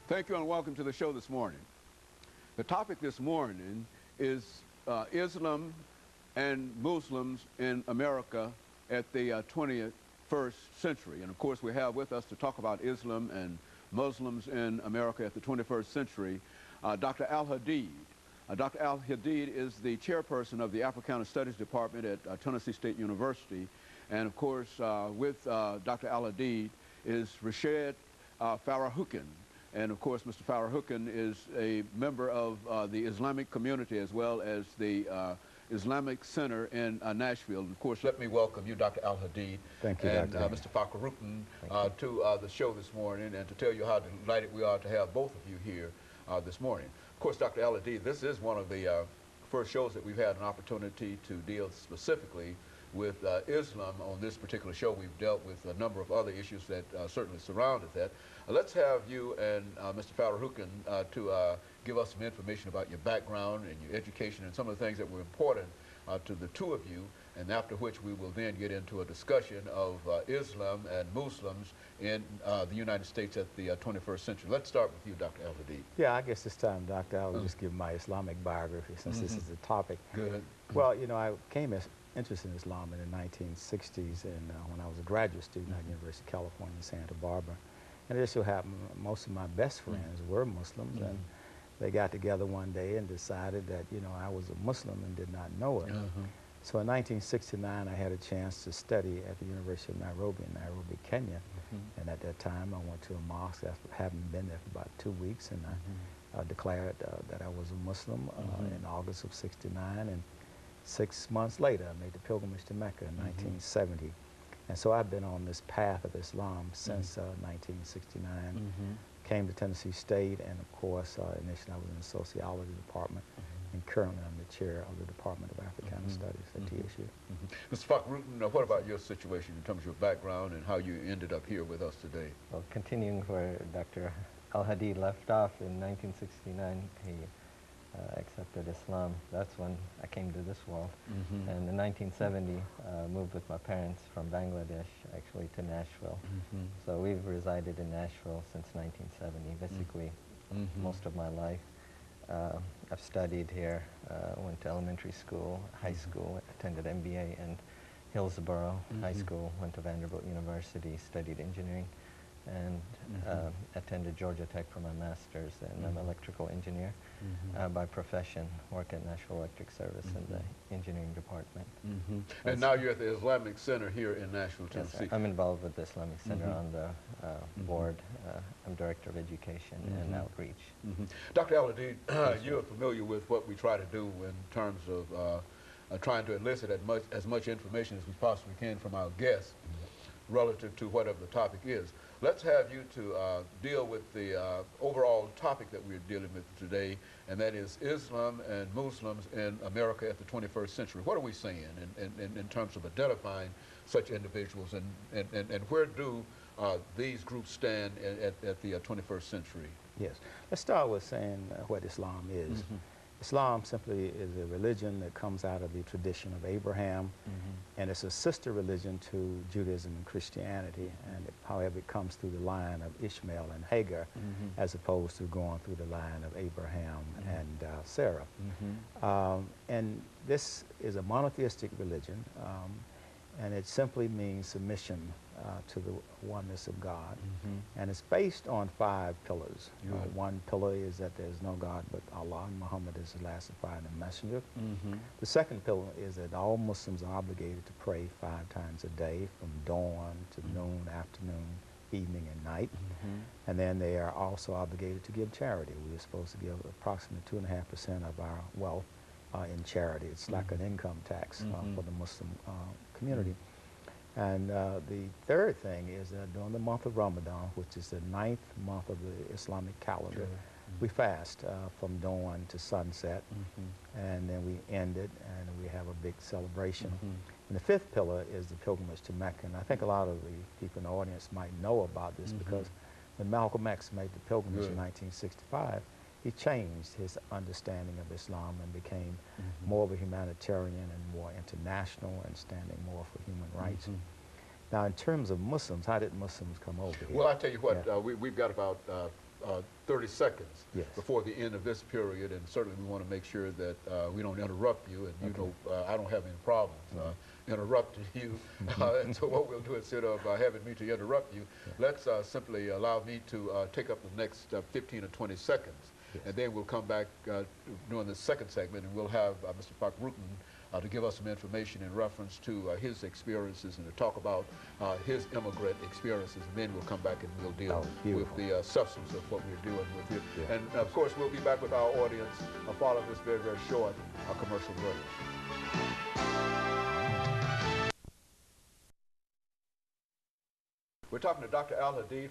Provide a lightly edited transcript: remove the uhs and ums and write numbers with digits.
Thank you and welcome to the show this morning. The topic this morning is Islam and Muslims in America at the 21st century. And of course we have with us to talk about Islam and Muslims in America at the 21st century, Dr. AAl-Hadid. Dr. AAl-Hadid is the chairperson of the Africana Studies Department at Tennessee State University. And of course with Dr. AAl-Hadid is RFakhruddin. And of course, Mr. Fakhruddin is a member of the Islamic community as well as the Islamic Center in Nashville. And of course, let me welcome you, Dr. AAl-Hadid. Thank you, and Dr. Mr. Fakhruddin to the show this morning, and to tell you how delighted we are to have both of you here this morning. Of course, Dr. AAl-Hadid, this is one of the first shows that we've had an opportunity to deal specifically with Islam on this particular show. We've dealt with a number of other issues that certainly surrounded that. Let's have you and Mr. Fakhruddin to give us some information about your background and your education and some of the things that were important to the two of you, and after which we will then get into a discussion of Islam and Muslims in the United States at the 21st century. Let's start with you, Dr. AAl-Hadid. Yeah, I guess this time, Doctor, I'll just give my Islamic biography since this is the topic. Good. Well, you know, I came interested in Islam in the 1960s, and when I was a graduate student at the University of California in Santa Barbara. And it just so happened most of my best friends were Muslims, and they got together one day and decided that, you know, I was a Muslim and did not know it. So in 1969, I had a chance to study at the University of Nairobi in Nairobi, Kenya. And at that time, I went to a mosque after having been there for about 2 weeks, and I declared that I was a Muslim in August of '69. And 6 months later, I made the pilgrimage to Mecca in 1970. And so I've been on this path of Islam since 1969. Came to Tennessee State, and of course, initially I was in the sociology department, and currently I'm the chair of the Department of Africana Studies at TSU. Mr. Fakhruddin, what about your situation in terms of your background and how you ended up here with us today? Well, continuing where Dr. AAl-Hadid left off, in 1969, he accepted Islam. That's when I came to this world. And in 1970, moved with my parents from Bangladesh, actually, to Nashville. So we've resided in Nashville since 1970, basically most of my life. I've studied here, went to elementary school, high school, attended MBA in Hillsborough High School, went to Vanderbilt University, studied engineering, and attended Georgia Tech for my master's, and I'm an electrical engineer by profession, work at Nashville Electric Service in the engineering department. And now you're at the Islamic Center here in Nashville, Tennessee. Yes, I'm involved with the Islamic Center on the board. I'm Director of Education and Outreach. Dr. AAl-Hadid, you're familiar with what we try to do in terms of trying to elicit as much information as we possibly can from our guests relative to whatever the topic is. Let's have you to deal with the overall topic that we're dealing with today, and that is Islam and Muslims in America at the 21st century. What are we saying in terms of identifying such individuals, and where do these groups stand at the 21st century? Yes. Let's start with saying what Islam is. Islam simply is a religion that comes out of the tradition of Abraham, and it's a sister religion to Judaism and Christianity, and however it comes through the line of Ishmael and Hagar, as opposed to going through the line of Abraham and Sarah. And this is a monotheistic religion, and it simply means submission to the oneness of God. And it's based on 5 pillars. One pillar is that there's no God but Allah, and Muhammad is the last prophet and messenger. The second pillar is that all Muslims are obligated to pray 5 times a day, from dawn to noon, afternoon, evening, and night. And then they are also obligated to give charity. We are supposed to give approximately 2.5% of our wealth in charity. It's like an income tax for the Muslim community. And the third thing is that during the month of Ramadan, which is the 9th month of the Islamic calendar, we fast from dawn to sunset, and then we end it, and we have a big celebration. And the 5th pillar is the pilgrimage to Mecca. And I think a lot of the people in the audience might know about this because when Malcolm X made the pilgrimage in 1965, he changed his understanding of Islam and became more of a humanitarian and more international and standing more for human rights. Now, in terms of Muslims, how did Muslims come over here? Well, I tell you what, Yeah. we've got about 30 seconds Yes. before the end of this period, and certainly we want to make sure that we don't interrupt you, and you Okay. know I don't have any problems interrupting you. And so what we'll do, instead of having me to interrupt you, let's simply allow me to take up the next 15 or 20 seconds. Yes. And then we'll come back during the second segment, and we'll have Mr. Fakhruddin to give us some information in reference to his experiences and to talk about his immigrant experiences. And then we'll come back and we'll deal with the substance of what we're doing with you. Yeah. And of course, we'll be back with our audience following this very, very short commercial break. We're talking to Dr. Al-Hadid.